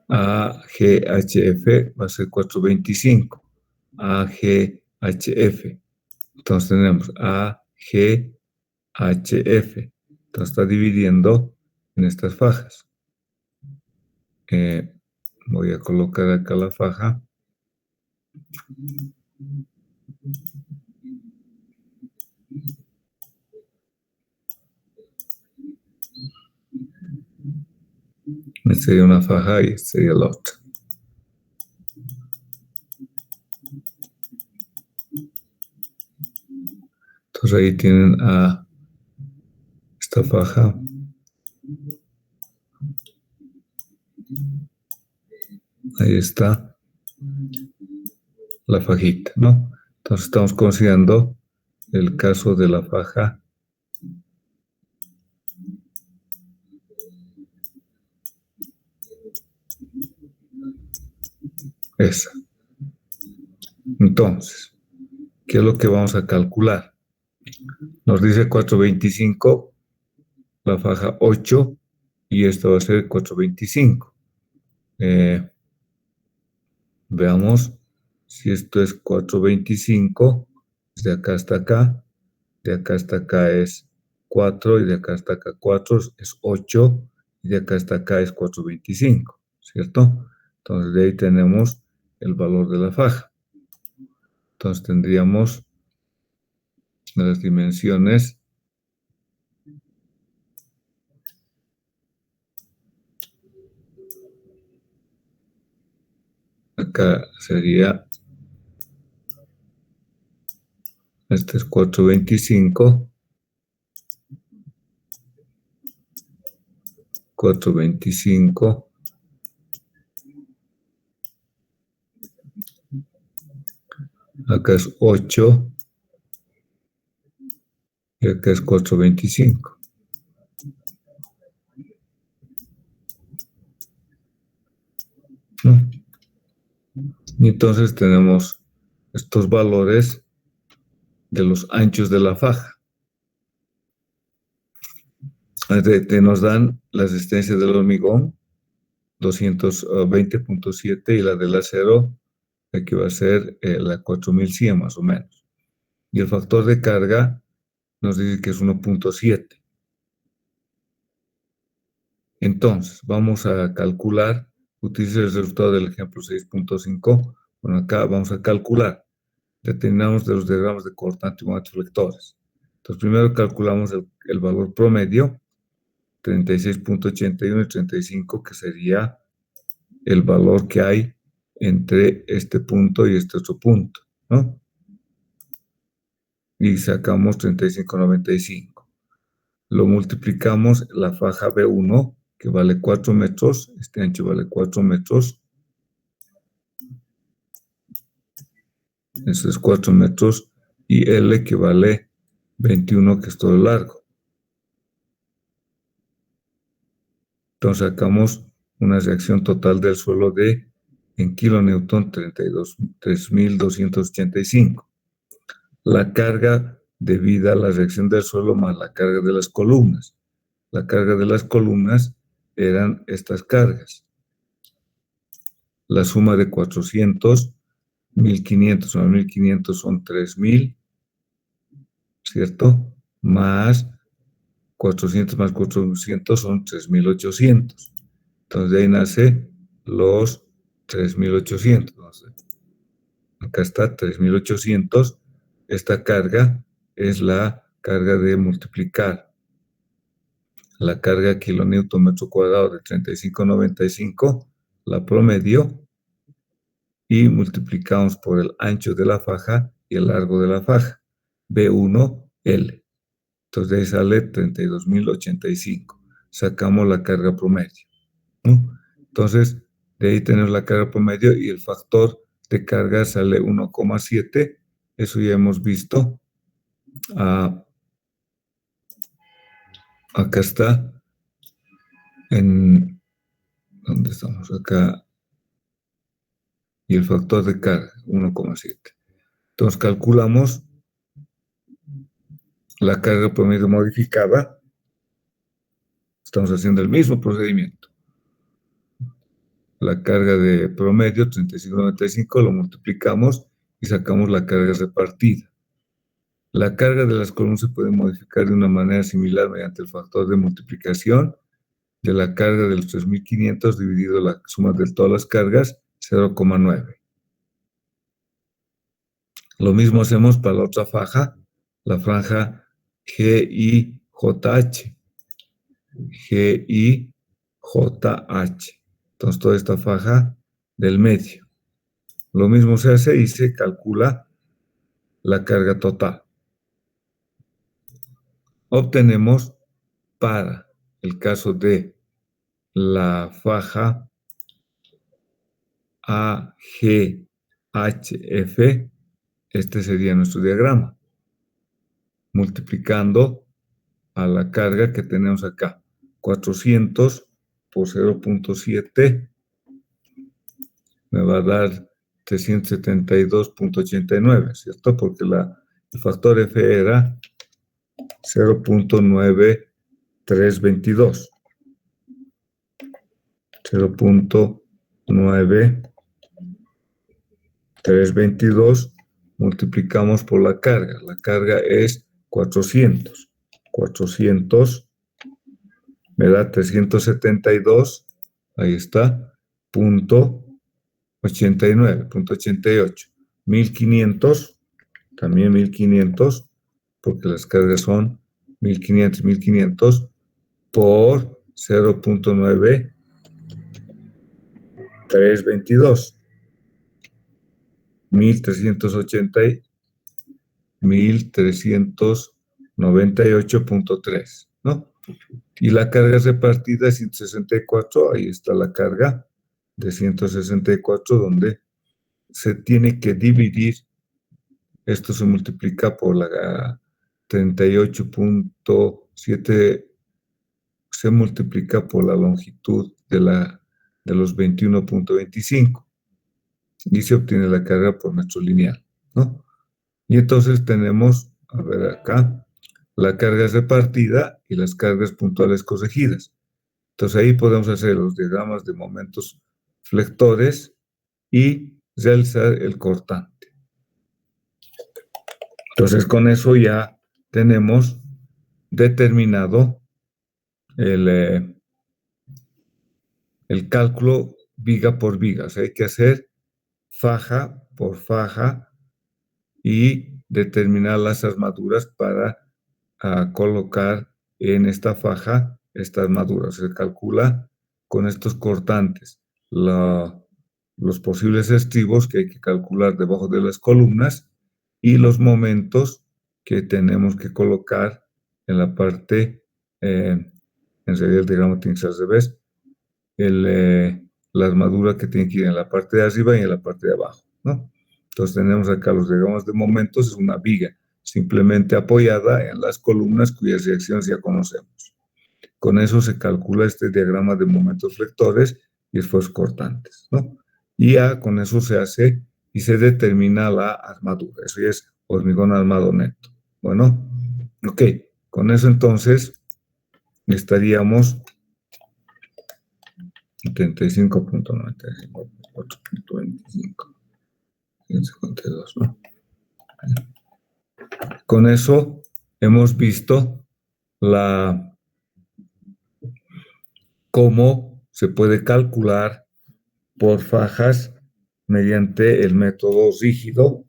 AGHF va a ser 425. AGHF. Entonces tenemos AGHF. Entonces está dividiendo en estas fajas. Voy a colocar acá la faja. Esta sería una faja y esta sería la otra. Entonces ahí tienen a esta faja. Ahí está la fajita, ¿no? Entonces estamos considerando el caso de la faja esa. Entonces, ¿qué es lo que vamos a calcular? Nos dice 425, la faja 8, y esto va a ser 425. Veamos si esto es 425, de acá hasta acá, de acá hasta acá es 4, y de acá hasta acá 4 es 8, y de acá hasta acá es 425, ¿cierto? Entonces de ahí tenemos el valor de la faja. Entonces tendríamos las dimensiones. Acá sería, este es 425, 425, acá es 8, y acá es 425. ¿No? Y entonces tenemos estos valores de los anchos de la faja. Nos dan la resistencia del hormigón, 220.7, y la del acero, que va a ser la 4100 más o menos. Y el factor de carga nos dice que es 1.7. Entonces, vamos a calcular, utilice el resultado del ejemplo 6.5. Bueno, acá vamos a calcular. Determinamos de los diagramas de cortante y momentos flectores. Entonces, primero calculamos el valor promedio, 36.81 y 35, que sería el valor que hay entre este punto y este otro punto, ¿no? Y sacamos 35.95. Lo multiplicamos la faja B1, que vale 4 metros, este ancho vale 4 metros, eso es 4 metros, y L, que vale 21, que es todo el largo. Entonces sacamos una reacción total del suelo de, en kilonewton, 3.285. La carga debida a la reacción del suelo más la carga de las columnas. La carga de las columnas eran estas cargas. La suma de 400, 1.500 más 1.500 son 3.000, ¿cierto? Más 400 más 400 son 3.800. Entonces de ahí nace los 3.800. Acá está 3.800. Esta carga es la carga de multiplicar la carga kilonewton metro cuadrado de 35.95, la promedio, y multiplicamos por el ancho de la faja y el largo de la faja, B1L. Entonces de ahí sale 32.085. Sacamos la carga promedio, ¿no? Entonces de ahí tenemos la carga promedio y el factor de carga sale 1,7. Eso ya hemos visto. Acá está. ¿Dónde estamos? Acá. Y el factor de carga, 1,7. Entonces calculamos la carga promedio modificada. Estamos haciendo el mismo procedimiento. La carga de promedio, 35.95, lo multiplicamos y sacamos la carga repartida. La carga de las columnas se puede modificar de una manera similar mediante el factor de multiplicación de la carga de los 3.500 dividido la suma de todas las cargas, 0,9. Lo mismo hacemos para la otra faja, la franja GIJH. GIJH. Entonces, toda esta faja del medio. Lo mismo se hace y se calcula la carga total. Obtenemos para el caso de la faja AGHF, este sería nuestro diagrama. multiplicando a la carga que tenemos acá. 400 por 0.7 me va a dar 372.89, ¿cierto? Porque el factor F era 0.9322. 0.9322 multiplicamos por la carga. La carga es 400. 400 me da 372, ahí está, punto 89, punto 88. 1500, también 1500, porque las cargas son 1500, 1500 por 0.9322. 1380, 1398.3, ¿no? Y la carga repartida es 164, ahí está la carga de 164, donde se tiene que dividir, esto se multiplica por la 38.7, se multiplica por la longitud de los 21.25 y se obtiene la carga por metro lineal, ¿no? Y entonces tenemos, a ver acá, la carga repartida y las cargas puntuales corregidas. Entonces ahí podemos hacer los diagramas de momentos flectores y realizar el cortante. Entonces con eso ya tenemos determinado el cálculo viga por viga. O sea, hay que hacer faja por faja y determinar las armaduras para colocar en esta faja esta armadura. Se calcula con estos cortantes los posibles estribos que hay que calcular debajo de las columnas y los momentos que tenemos que colocar en la parte, en realidad el diagrama tiene que ser al revés, la armadura que tiene que ir en la parte de arriba y en la parte de abajo, ¿no? Entonces tenemos acá los diagramas de momentos, es una viga simplemente apoyada en las columnas cuyas reacciones ya conocemos. Con eso se calcula este diagrama de momentos flectores y esfuerzos cortantes, ¿no? Y ya con eso se hace y se determina la armadura. Eso ya es hormigón armado neto. Bueno, ok, con eso entonces estaríamos 75.95, 4.25, 152, ¿no? Con eso hemos visto cómo se puede calcular por fajas mediante el método rígido,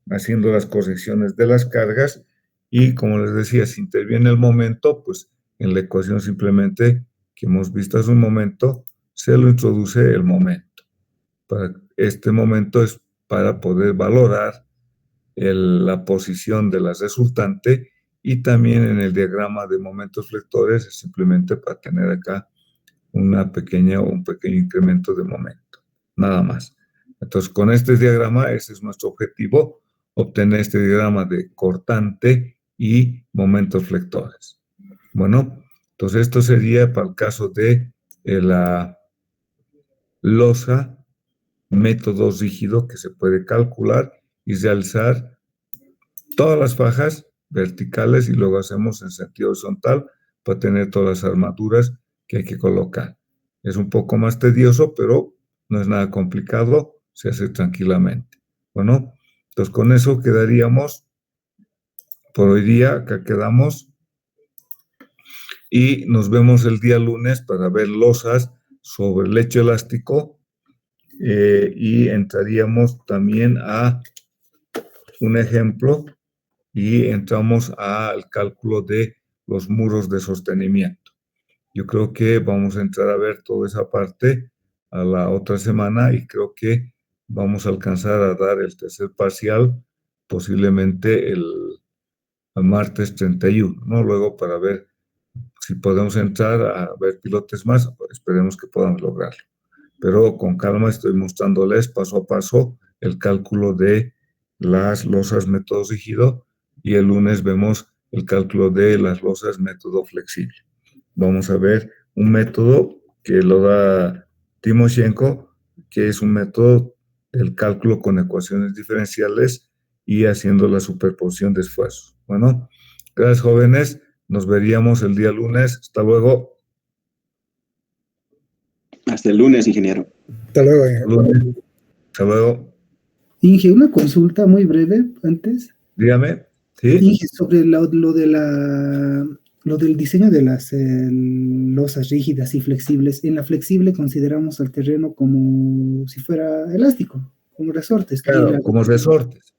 haciendo las correcciones de las cargas y, como les decía, si interviene el momento, pues en la ecuación simplemente que hemos visto hace un momento, se lo introduce el momento. Este momento es para poder valorar la posición de la resultante y también en el diagrama de momentos flectores es simplemente para tener acá un pequeño incremento de momento, nada más. Entonces, con este diagrama, ese es nuestro objetivo, obtener este diagrama de cortante y momentos flectores. Bueno, entonces esto sería para el caso de la losa, método rígido que se puede calcular y realizar todas las fajas verticales y luego hacemos en sentido horizontal para tener todas las armaduras que hay que colocar. Es un poco más tedioso, pero no es nada complicado, se hace tranquilamente. Bueno, entonces con eso quedaríamos por hoy día, acá quedamos y nos vemos el día lunes para ver losas sobre lecho elástico y entraríamos también a un ejemplo y entramos al cálculo de los muros de sostenimiento. Yo creo que vamos a entrar a ver toda esa parte a la otra semana y creo que vamos a alcanzar a dar el tercer parcial posiblemente el martes 31, ¿no? Luego para ver si podemos entrar a ver pilotes más, esperemos que podamos lograrlo. Pero con calma estoy mostrándoles paso a paso el cálculo de las losas método rígido y el lunes vemos el cálculo de las losas, método flexible. Vamos a ver un método que lo da Timoshenko, que es un método del cálculo con ecuaciones diferenciales y haciendo la superposición de esfuerzos. Bueno, gracias, jóvenes. Nos veríamos el día lunes. Hasta luego. Hasta el lunes, ingeniero. Hasta luego. Hasta luego. Inge, una consulta muy breve antes. Dígame. ¿Sí? Inge, sobre lo del diseño de las losas rígidas y flexibles. En la flexible consideramos al terreno como si fuera elástico, como resortes. Claro, como resortes.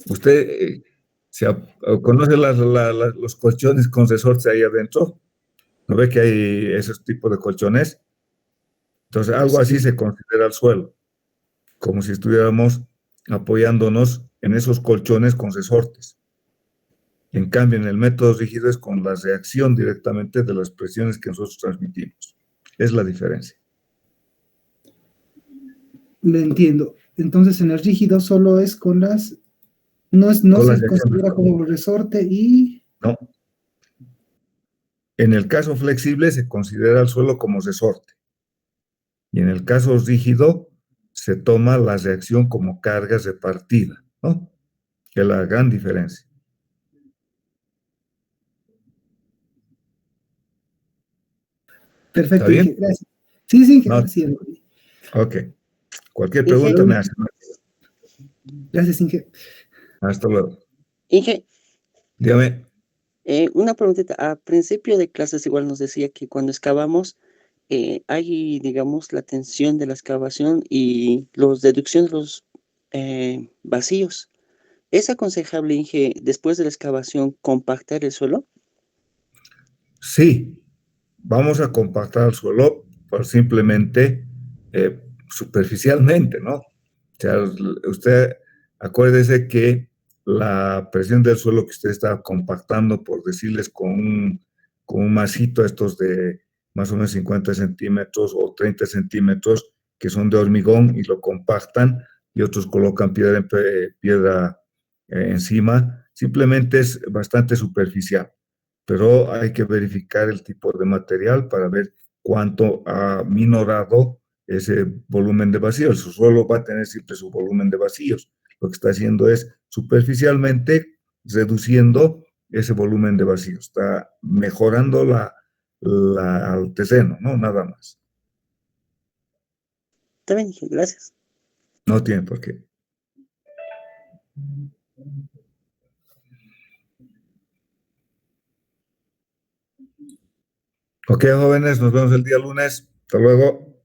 ¿Usted conoce los colchones con resortes ahí adentro? ¿No ve que hay esos tipos de colchones? Entonces, algo así se considera el suelo, como si estuviéramos apoyándonos en esos colchones con resortes. En cambio, en el método rígido es con la reacción directamente de las presiones que nosotros transmitimos. Es la diferencia. Lo entiendo. Entonces, en el rígido solo es con las... No se considera como resorte y... No. En el caso flexible se considera el suelo como resorte. Y en el caso rígido se toma la reacción como carga repartida, ¿no? Que es la gran diferencia. Perfecto, Inge, gracias. Sí, Inge, no. sí. Ok. Cualquier pregunta me hace. Gracias, Inge. Hasta luego. Inge. Dígame. Una preguntita. A principio de clases igual nos decía que cuando excavamos hay, digamos, la tensión de la excavación y los deducción de los vacíos. ¿Es aconsejable, Inge, después de la excavación, compactar el suelo? Sí, vamos a compactar el suelo por simplemente superficialmente, ¿no? O sea, usted acuérdese que la presión del suelo que usted está compactando, por decirles, con un masito estos de más o menos 50 centímetros o 30 centímetros, que son de hormigón y lo compactan, y otros colocan piedra encima, simplemente es bastante superficial, pero hay que verificar el tipo de material para ver cuánto ha minorado ese volumen de vacíos. Su suelo va a tener siempre su volumen de vacíos. Lo que está haciendo es superficialmente reduciendo ese volumen de vacíos. Está mejorando al terreno, ¿no? Nada más. Está bien, gracias. No tiene por qué. Ok, jóvenes, nos vemos el día lunes. Hasta luego.